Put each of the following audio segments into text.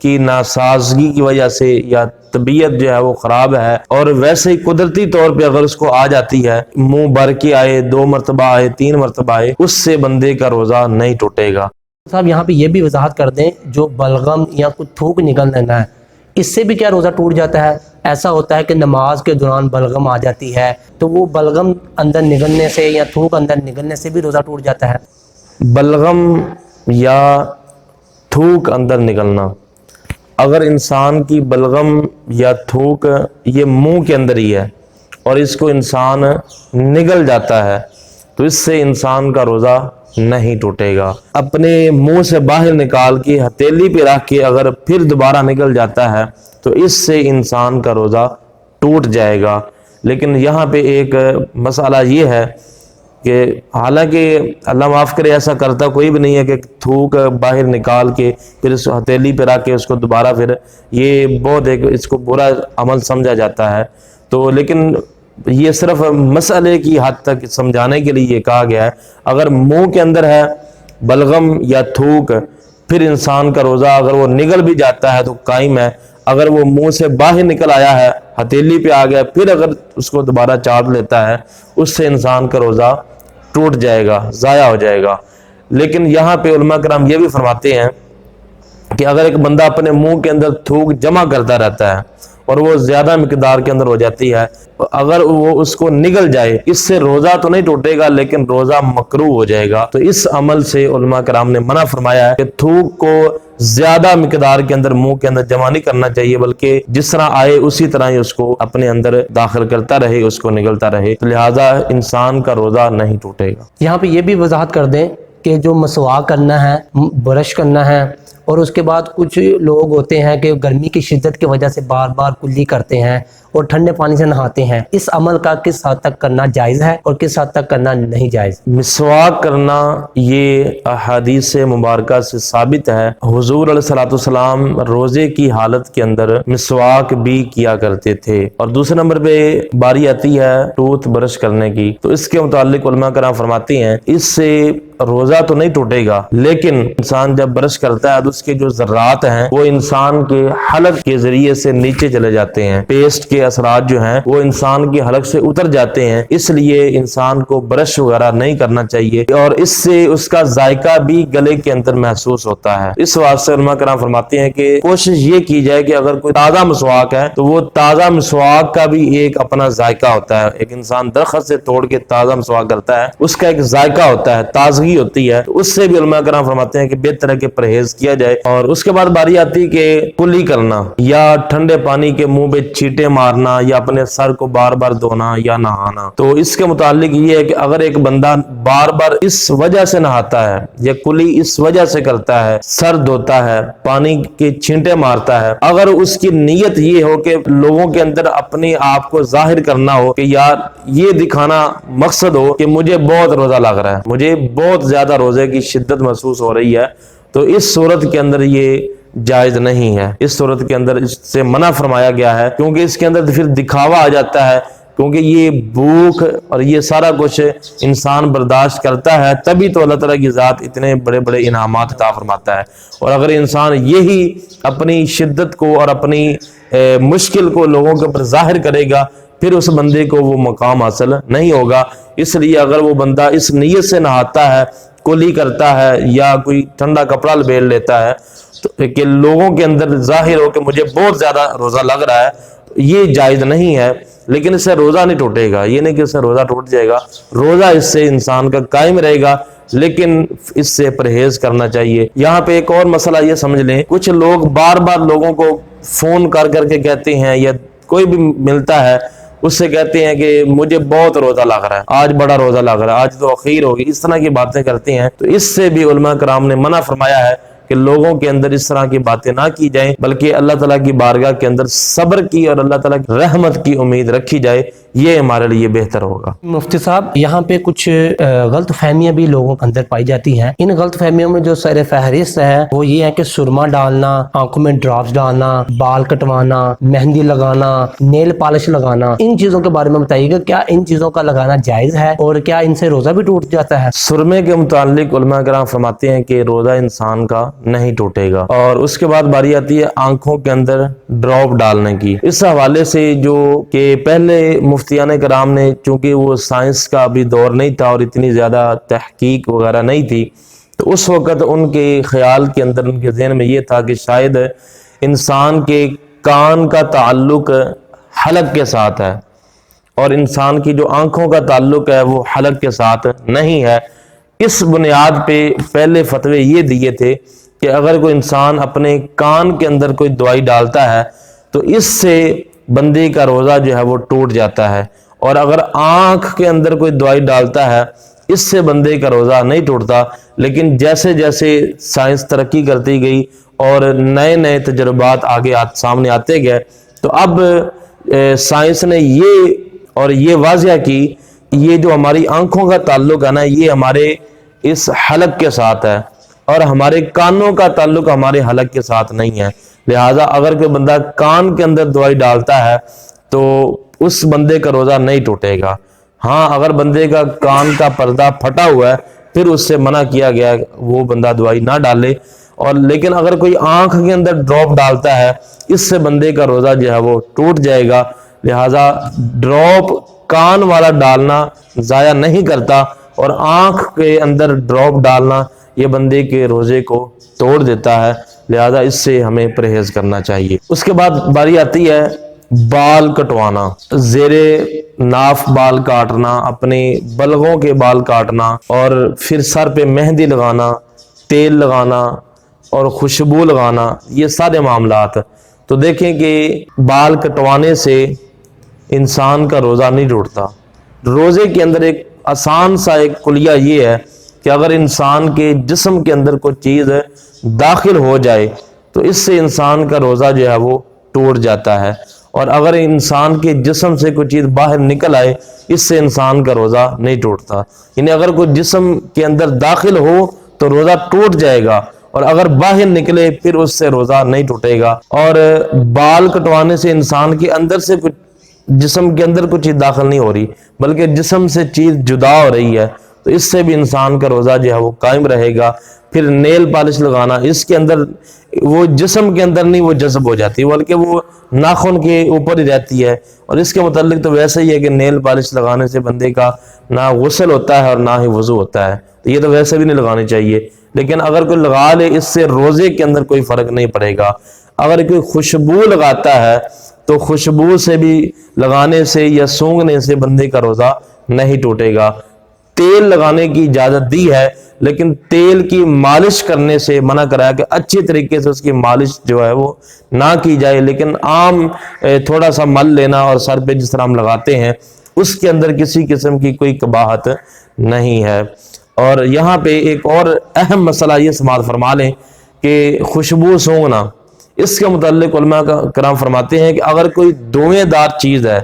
کی ناسازگی کی وجہ سے یا طبیعت جو ہے وہ خراب ہے اور ویسے ہی قدرتی طور پہ اگر اس کو آ جاتی ہے، منہ بھر کے آئے، 2 مرتبہ آئے، 3 مرتبہ آئے، اس سے بندے کا روزہ نہیں ٹوٹے گا۔ صاحب یہاں پہ یہ بھی وضاحت کر دیں، جو بلغم یا کچھ تھوک نکل لینا ہے، اس سے بھی کیا روزہ ٹوٹ جاتا ہے؟ ایسا ہوتا ہے کہ نماز کے دوران بلغم آ جاتی ہے، تو وہ بلغم اندر نگلنے سے یا تھوک اندر نگلنے سے بھی روزہ ٹوٹ جاتا ہے؟ بلغم یا تھوک اندر نکلنا، اگر انسان کی بلغم یا تھوک یہ منہ کے اندر ہی ہے اور اس کو انسان نگل جاتا ہے تو اس سے انسان کا روزہ نہیں ٹوٹے گا۔ اپنے منہ سے باہر نکال کے ہتھیلی پہ رکھ کے اگر پھر دوبارہ نکل جاتا ہے تو اس سے انسان کا روزہ ٹوٹ جائے گا۔ لیکن یہاں پہ ایک مسئلہ یہ ہے کہ حالانکہ اللہ معاف کرے ایسا کرتا کوئی بھی نہیں ہے کہ تھوک باہر نکال کے پھر اس ہتھیلی پہ رکھ کے اس کو دوبارہ پھر، یہ بہت ایک اس کو برا عمل سمجھا جاتا ہے۔ تو لیکن یہ صرف مسئلے کی حد تک سمجھانے کے لیے یہ کہا گیا ہے، اگر منہ کے اندر ہے بلغم یا تھوک پھر انسان کا روزہ اگر وہ نگل بھی جاتا ہے تو قائم ہے، اگر وہ منہ سے باہر نکل آیا ہے، ہتھیلی پہ آ گیا، پھر اگر اس کو دوبارہ چاٹ لیتا ہے اس سے انسان کا روزہ ٹوٹ جائے گا، ضائع ہو جائے گا۔ لیکن یہاں پہ علماء کرام یہ بھی فرماتے ہیں کہ اگر ایک بندہ اپنے منہ کے اندر تھوک جمع کرتا رہتا ہے اور وہ زیادہ مقدار کے اندر ہو جاتی ہے، اگر وہ اس کو نگل جائے، اس سے روزہ تو نہیں ٹوٹے گا لیکن روزہ مکروہ ہو جائے گا۔ تو اس عمل سے علماء کرام نے منع فرمایا ہے کہ تھوک کو زیادہ مقدار کے اندر منہ کے اندر جمع نہیں کرنا چاہیے، بلکہ جس طرح آئے اسی طرح ہی اس کو اپنے اندر داخل کرتا رہے، اس کو نگلتا رہے، تو لہٰذا انسان کا روزہ نہیں ٹوٹے گا۔ یہاں پہ یہ بھی وضاحت کر دیں کہ جو مسواک کرنا ہے، برش کرنا ہے، اور اس کے بعد کچھ لوگ ہوتے ہیں کہ گرمی کی شدت کی وجہ سے بار بار کلی کرتے ہیں اور ٹھنڈے پانی سے نہاتے ہیں، اس عمل کا کس حد تک کرنا جائز ہے اور کس حد تک کرنا نہیں جائز؟ مسواک کرنا یہ احادیث مبارکہ سے ثابت ہے۔ حضور علیہ الصلوۃ والسلام روزے کی حالت کے اندر مسواک بھی کیا کرتے تھے۔ اور دوسرے نمبر پہ باری آتی ہے ٹوتھ برش کرنے کی، تو اس کے متعلق علماء کرام فرماتے ہیں اس سے روزہ تو نہیں ٹوٹے گا، لیکن انسان جب برش کرتا ہے تو اس کے جو ذرات ہیں وہ انسان کے حلق کے ذریعے سے نیچے چلے جاتے ہیں، پیسٹ کے اثرات جو ہیں وہ انسان کے حلق سے اتر جاتے ہیں، اس لیے انسان کو برش وغیرہ نہیں کرنا چاہیے اور اس سے اس کا ذائقہ بھی گلے کے اندر محسوس ہوتا ہے۔ اس واسطے علماء کرام فرماتے ہیں کہ کوشش یہ کی جائے کہ اگر کوئی تازہ مسواک ہے تو وہ تازہ مسواک کا بھی ایک اپنا ذائقہ ہوتا ہے، ایک انسان درخت سے توڑ کے تازہ مسواک کرتا ہے، اس کا ایک ذائقہ ہوتا ہے، تازگی ہوتی ہے، تو اس سے بھی علماء کرام فرماتے ہیں کہ بہتر ہے کہ پرہیز کیا جائے۔ اور اس کے بعد باری آتی ہے کہ کلی کرنا یا ٹھنڈے پانی کے منہ پہ چھینٹے مارنا یا اپنے سر کو بار بار دھونا یا نہانا، تو اس کے متعلق یہ ہے کہ اگر ایک بندہ بار بار اس وجہ سے نہاتا ہے یا کلی اس وجہ سے کرتا ہے، سر دھوتا ہے، پانی کے چھینٹے مارتا ہے، اگر اس کی نیت یہ ہو کہ لوگوں کے اندر اپنے آپ کو ظاہر کرنا ہو کہ یار یہ دکھانا مقصد ہو کہ مجھے بہت روزہ لگ رہا ہے، مجھے بہت زیادہ روزے کی شدت محسوس ہو رہی ہے، تو اس صورت کے اندر یہ جائز نہیں ہے۔ اس صورت کے اندر اس سے منع فرمایا گیا ہے، کیونکہ اس کے اندر پھر دکھاوا آ جاتا ہے، کیونکہ یہ بھوک اور یہ سارا کچھ انسان برداشت کرتا ہے تبھی تو اللہ تعالیٰ کی ذات اتنے بڑے بڑے انعامات عطا فرماتا ہے۔ اور اگر انسان یہی اپنی شدت کو اور اپنی مشکل کو لوگوں کے اوپر ظاہر کرے گا پھر اس بندے کو وہ مقام حاصل نہیں ہوگا۔ اس لیے اگر وہ بندہ اس نیت سے نہاتا ہے، کلی کرتا ہے یا کوئی ٹھنڈا کپڑا لپیٹ لیتا ہے تو کہ لوگوں کے اندر ظاہر ہو کہ مجھے بہت زیادہ روزہ لگ رہا ہے، یہ جائز نہیں ہے، لیکن اس سے روزہ نہیں ٹوٹے گا۔ یہ نہیں کہ اس سے روزہ ٹوٹ جائے گا، روزہ اس سے انسان کا قائم رہے گا، لیکن اس سے پرہیز کرنا چاہیے۔ یہاں پہ ایک اور مسئلہ یہ سمجھ لیں، کچھ لوگ بار بار لوگوں کو فون کر کے کہتے ہیں یا کوئی بھی ملتا ہے اس سے کہتے ہیں کہ مجھے بہت روزہ لگ رہا ہے، آج بڑا روزہ لگ رہا ہے، آج تو اخیر ہوگی، اس طرح کی باتیں کرتے ہیں، تو اس سے بھی علماء کرام نے منع فرمایا ہے کہ لوگوں کے اندر اس طرح کی باتیں نہ کی جائیں، بلکہ اللہ تعالیٰ کی بارگاہ کے اندر صبر کی اور اللہ تعالیٰ کی رحمت کی امید رکھی جائے، یہ ہمارے لیے بہتر ہوگا۔ مفتی صاحب یہاں پہ کچھ غلط فہمیاں بھی لوگوں کے اندر پائی جاتی ہیں، ان غلط فہمیوں میں جو سر فہرست ہے وہ یہ ہے کہ سرما ڈالنا، آنکھوں میں ڈراپس ڈالنا، بال کٹوانا، مہندی لگانا، نیل پالش لگانا، ان چیزوں کے بارے میں بتائیے گا، کیا ان چیزوں کا لگانا جائز ہے اور کیا ان سے روزہ بھی ٹوٹ جاتا ہے؟ سرمے کے متعلق علماء کرام فرماتے ہیں کہ روزہ انسان کا نہیں ٹوٹے گا۔ اور اس کے بعد باری آتی ہے آنکھوں کے اندر ڈراپ ڈالنے کی۔ اس حوالے سے جو کہ پہلے مفتیان کرام نے، چونکہ وہ سائنس کا ابھی دور نہیں تھا اور اتنی زیادہ تحقیق وغیرہ نہیں تھی، تو اس وقت ان کے خیال کے اندر، ان کے ذہن میں یہ تھا کہ شاید انسان کے کان کا تعلق حلق کے ساتھ ہے اور انسان کی جو آنکھوں کا تعلق ہے وہ حلق کے ساتھ نہیں ہے۔ اس بنیاد پہ پہلے فتوے یہ دیے تھے کہ اگر کوئی انسان اپنے کان کے اندر کوئی دوائی ڈالتا ہے تو اس سے بندے کا روزہ جو ہے وہ ٹوٹ جاتا ہے، اور اگر آنکھ کے اندر کوئی دوائی ڈالتا ہے اس سے بندے کا روزہ نہیں ٹوٹتا۔ لیکن جیسے جیسے سائنس ترقی کرتی گئی اور نئے نئے تجربات آگے سامنے آتے گئے، تو اب سائنس نے یہ واضح کی، یہ جو ہماری آنکھوں کا تعلق ہے نا، یہ ہمارے اس حلق کے ساتھ ہے اور ہمارے کانوں کا تعلق ہمارے حلق کے ساتھ نہیں ہے۔ لہٰذا اگر کوئی بندہ کان کے اندر دوائی ڈالتا ہے تو اس بندے کا روزہ نہیں ٹوٹے گا۔ ہاں، اگر بندے کا کان کا پردہ پھٹا ہوا ہے پھر اس سے منع کیا گیا وہ بندہ دوائی نہ ڈالے، اور لیکن اگر کوئی آنکھ کے اندر ڈراپ ڈالتا ہے اس سے بندے کا روزہ جو ہے وہ ٹوٹ جائے گا۔ لہٰذا ڈراپ کان والا ڈالنا ضائع نہیں کرتا، اور آنکھ کے اندر ڈراپ ڈالنا یہ بندے کے روزے کو توڑ دیتا ہے۔ لہذا اس سے ہمیں پرہیز کرنا چاہیے۔ اس کے بعد باری آتی ہے بال کٹوانا، زیر ناف بال کاٹنا، اپنے بلغوں کے بال کاٹنا، اور پھر سر پہ مہندی لگانا، تیل لگانا اور خوشبو لگانا، یہ سارے معاملات۔ تو دیکھیں کہ بال کٹوانے سے انسان کا روزہ نہیں ٹوٹتا۔ روزے کے اندر ایک آسان سا ایک کلیہ یہ ہے کہ اگر انسان کے جسم کے اندر کوئی چیز داخل ہو جائے تو اس سے انسان کا روزہ جو ہے وہ ٹوٹ جاتا ہے، اور اگر انسان کے جسم سے کوئی چیز باہر نکل آئے اس سے انسان کا روزہ نہیں ٹوٹتا۔ یعنی اگر کوئی جسم کے اندر داخل ہو تو روزہ ٹوٹ جائے گا، اور اگر باہر نکلے پھر اس سے روزہ نہیں ٹوٹے گا۔ اور بال کٹوانے سے انسان کے اندر سے کچھ، جسم کے اندر کچھ چیز داخل نہیں ہو رہی بلکہ جسم سے چیز جدا ہو رہی ہے، تو اس سے بھی انسان کا روزہ جو ہے وہ قائم رہے گا۔ پھر نیل پالش لگانا، اس کے اندر وہ جسم کے اندر نہیں وہ جذب ہو جاتی بلکہ وہ ناخن کے اوپر ہی رہتی ہے، اور اس کے متعلق تو ویسے ہی ہے کہ نیل پالش لگانے سے بندے کا نہ غسل ہوتا ہے اور نہ ہی وضو ہوتا ہے، تو یہ تو ویسے بھی نہیں لگانی چاہیے۔ لیکن اگر کوئی لگا لے اس سے روزے کے اندر کوئی فرق نہیں پڑے گا۔ اگر کوئی خوشبو لگاتا ہے تو خوشبو سے بھی لگانے سے یا سونگھنے سے بندے کا روزہ نہیں ٹوٹے گا۔ تیل لگانے کی اجازت دی ہے لیکن تیل کی مالش کرنے سے منع کرایا کہ اچھی طریقے سے اس کی مالش جو ہے وہ نہ کی جائے، لیکن عام تھوڑا سا مل لینا اور سر پہ جس طرح ہم لگاتے ہیں اس کے اندر کسی قسم کی کوئی قباحت نہیں ہے۔ اور یہاں پہ ایک اور اہم مسئلہ یہ سماعت فرما لیں کہ خوشبو سونگھنا، اس کے متعلق علماء کرام فرماتے ہیں کہ اگر کوئی دھویں دار چیز ہے،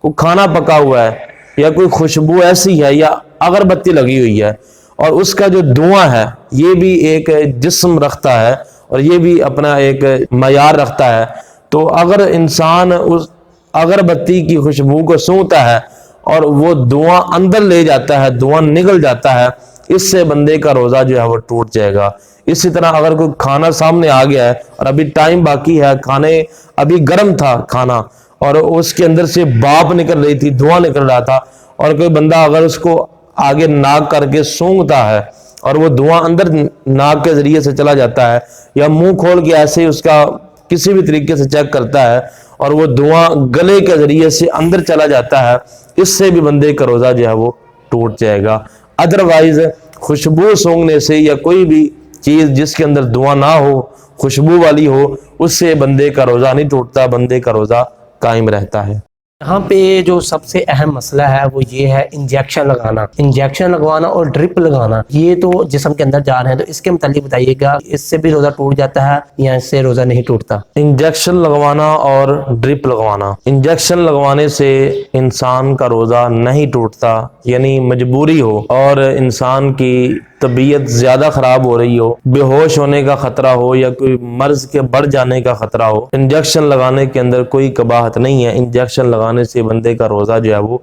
کوئی کھانا پکا ہوا ہے یا کوئی خوشبو ایسی ہے یا اگربتی لگی ہوئی ہے اور اس کا جو دھواں ہے یہ بھی ایک جسم رکھتا ہے اور یہ بھی اپنا ایک معیار رکھتا ہے، تو اگر انسان اس اگربتی کی خوشبو کو سونگھتا ہے اور وہ دھواں اندر لے جاتا ہے، دھواں نگل جاتا ہے، اس سے بندے کا روزہ جو ہے وہ ٹوٹ جائے گا۔ اسی طرح اگر کوئی کھانا سامنے آ گیا ہے اور ابھی ٹائم باقی ہے، کھانے ابھی گرم تھا کھانا اور اس کے اندر سے بھاپ نکل رہی تھی، دھواں نکل رہا تھا، اور کوئی بندہ اگر اس کو آگے ناک کر کے سونگھتا ہے اور وہ دھواں اندر ناک کے ذریعے سے چلا جاتا ہے یا منہ کھول کے ایسے ہی اس کا کسی بھی طریقے سے چیک کرتا ہے اور وہ دھواں گلے کے ذریعے سے اندر چلا جاتا ہے، اس سے بھی بندے کا روزہ جو ہے وہ ٹوٹ جائے گا۔ ادروائز خوشبو سونگھنے سے یا کوئی بھی چیز جس کے اندر دھواں نہ ہو، خوشبو والی ہو، اس سے بندے کا روزہ نہیں ٹوٹتا، بندے کا روزہ قائم رہتا ہے۔ یہاں پہ جو سب سے اہم مسئلہ ہے وہ یہ ہے انجیکشن لگانا، انجیکشن لگوانا اور ڈرپ لگانا، یہ تو جسم کے اندر جا رہے ہیں، تو اس کے متعلق بتائیے گا، اس سے بھی روزہ ٹوٹ جاتا ہے یا اس سے روزہ نہیں ٹوٹتا؟ انجیکشن لگوانا اور ڈرپ لگوانا، انجیکشن لگوانے سے انسان کا روزہ نہیں ٹوٹتا، یعنی مجبوری ہو اور انسان کی طبیعت زیادہ خراب ہو رہی ہو، بے ہوش ہونے کا خطرہ ہو یا کوئی مرض کے بڑھ جانے کا خطرہ ہو، انجیکشن لگانے کے اندر کوئی قباحت نہیں ہے۔ انجیکشن لگانے سے بندے کا روزہ جو ہے وہ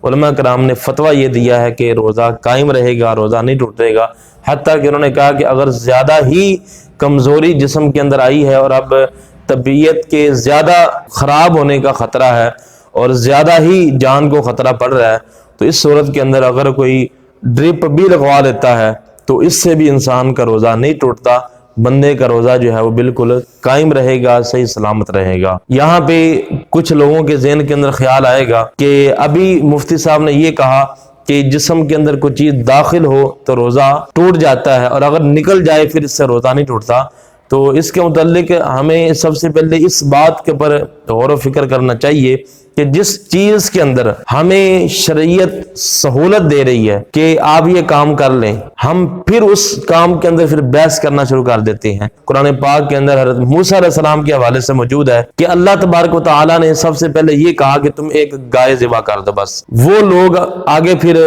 علماء کرام نے فتویٰ یہ دیا ہے کہ روزہ قائم رہے گا، روزہ نہیں ٹوٹے گا۔ حتیٰ کہ انہوں نے کہا کہ اگر زیادہ ہی کمزوری جسم کے اندر آئی ہے اور اب طبیعت کے زیادہ خراب ہونے کا خطرہ ہے اور زیادہ ہی جان کو خطرہ پڑ رہا ہے، تو اس صورت کے اندر اگر کوئی ڈرپ بھی لگوا لیتا ہے تو اس سے بھی انسان کا روزہ نہیں ٹوٹتا، بندے کا روزہ جو ہے وہ بالکل قائم رہے گا، صحیح سلامت رہے گا۔ یہاں پہ کچھ لوگوں کے ذہن کے اندر خیال آئے گا کہ ابھی مفتی صاحب نے یہ کہا کہ جسم کے اندر کوئی چیز داخل ہو تو روزہ ٹوٹ جاتا ہے اور اگر نکل جائے پھر اس سے روزہ نہیں ٹوٹتا۔ تو اس کے متعلق ہمیں سب سے پہلے اس بات کے پر غور و فکر کرنا چاہیے کہ جس چیز کے اندر ہمیں شریعت سہولت دے رہی ہے کہ آپ یہ کام کر لیں، ہم پھر اس کام کے اندر پھر بحث کرنا شروع کر دیتے ہیں۔ قرآن پاک کے اندر حضرت موسیٰ علیہ السلام کے حوالے سے موجود ہے کہ اللہ تبارک و تعالیٰ نے سب سے پہلے یہ کہا کہ تم ایک گائے ذبح کر دو بس۔ وہ لوگ آگے پھر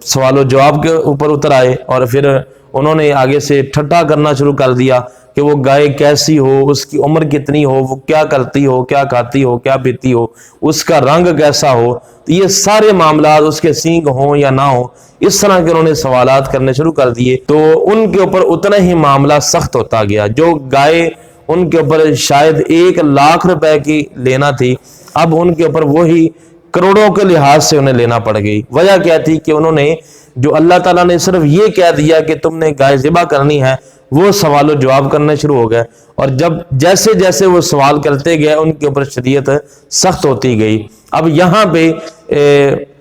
سوال و جواب کے اوپر اتر آئے اور پھر انہوں نے آگے سے ٹھٹا کرنا شروع کر دیا کہ وہ گائے کیسی ہو، اس کی عمر کتنی ہو، وہ کیا کرتی ہو، کیا کھاتی ہو، کیا پیتی ہو، اس کا رنگ کیسا ہو، تو یہ سارے معاملات، اس کے سینگ ہوں یا نہ ہو، اس طرح کے انہوں نے سوالات کرنے شروع کر دیے۔ تو ان کے اوپر اتنا ہی معاملہ سخت ہوتا گیا۔ جو گائے ان کے اوپر شاید 1,00,000 روپے کی لینا تھی، اب ان کے اوپر وہی کروڑوں کے لحاظ سے انہیں لینا پڑ گئی۔ وجہ کیا تھی کہ انہوں نے جو اللہ تعالیٰ نے صرف یہ کہہ دیا کہ تم نے گائے ذبح کرنی ہے، وہ سوال و جواب کرنے شروع ہو گئے، اور جب جیسے جیسے وہ سوال کرتے گئے ان کے اوپر شریعت سخت ہوتی گئی۔ اب یہاں پہ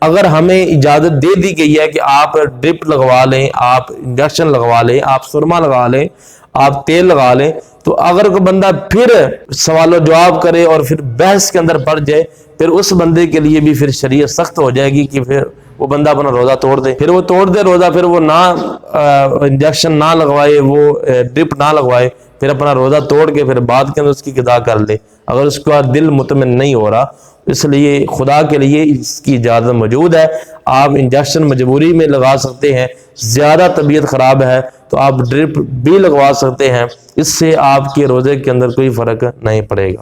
اگر ہمیں اجازت دے دی گئی ہے کہ آپ ڈرپ لگوا لیں، آپ انجیکشن لگوا لیں، آپ سرما لگا لیں، آپ تیل لگا لیں، تو اگر کوئی بندہ پھر سوال و جواب کرے اور پھر بحث کے اندر پڑ جائے، پھر اس بندے کے لیے بھی پھر شریعت سخت ہو جائے گی کہ پھر وہ بندہ اپنا روزہ توڑ دے، پھر وہ توڑ دے روزہ، پھر وہ نہ انجیکشن نہ لگوائے، وہ ڈرپ نہ لگوائے، پھر اپنا روزہ توڑ کے پھر بعد کے اندر اس کی قضا کر لے اگر اس کا دل مطمئن نہیں ہو رہا۔ اس لیے خدا کے لیے اس کی اجازت موجود ہے، آپ انجیکشن مجبوری میں لگا سکتے ہیں، زیادہ طبیعت خراب ہے تو آپ ڈرپ بھی لگوا سکتے ہیں، اس سے آپ کے روزے کے اندر کوئی فرق نہیں پڑے گا۔